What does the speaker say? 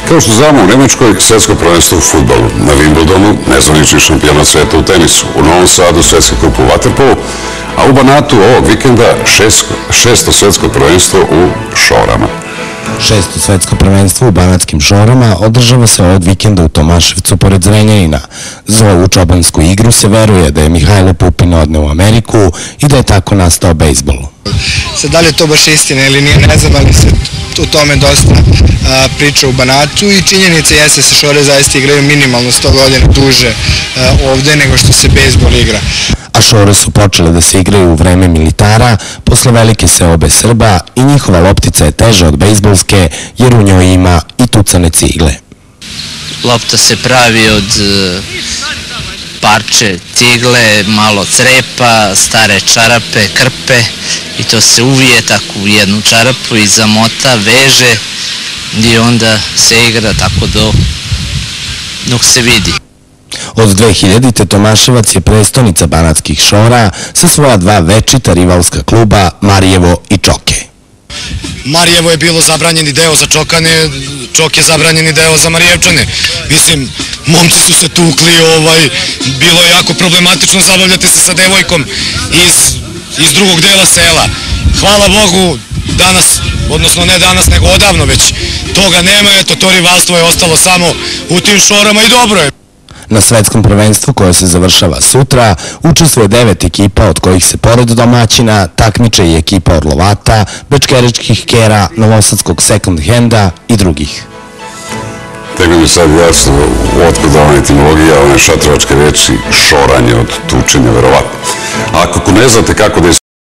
Kao što znamo, u Nemačkoj svetsko prvenstvo u fudbalu, na Wimbledonu nezvanični šampionat sveta u tenisu, u Novom Sadu svetski kup u vaterpolu, a u Banatu ovog vikenda šesto svetsko prvenstvo u šorama. Šesto svetsko prvenstvo u banatskim šorama održava se ovog vikenda u Tomaševcu pored Zrenjanina. Za ovu čobansku igru se veruje da je Mihajlo Pupin odneo u Ameriku i da je tako nastao bejsbol. Sad, da li je to baš istina ili nije, ne znam, ali se u tome dosta priča u Banatu i činjenica jeste se šore zaista igraju minimalno 100 godina duže ovde nego što se bejsbol igra. A šore su počele da se igraju u vreme militara, posle velike seobe Srba i njihova loptica je teža od bejsbolske jer u njoj ima i tucane cigle. Lopta se pravi od parče cigle, malo crepa, stare čarape, krpe i to se uvije tako u jednu čarapu i zamota, veže i onda se igra tako dok se vidi. Od 2000. Tomaševac je prestonica banatskih šora sa svoja dva večita rivalska kluba Marijevo i Čoke. Marijevo je bilo zabranjeni deo za Čokane, Čok je zabranjeni deo za Marijevčane. Mislim, momci su se tukli, bilo je jako problematično zabavljati se sa devojkom iz drugog dela sela. Hvala Bogu, danas, odnosno ne danas, nego odavno već toga nema, eto, to rivalstvo je ostalo samo u tim šorama i dobro je. Na svetskom prvenstvu koje se završava sutra učestvuje 9 ekipa od kojih se pored domaćina takmiče i ekipa Orlovata, Bečkerečkih Kera, Novosadskog Second Handa i drugih. Tek mi sad jasno otkuda ona etimologija, one šatrovačke reči šoranje od tučenja, verovatno. A ako ne znate kako da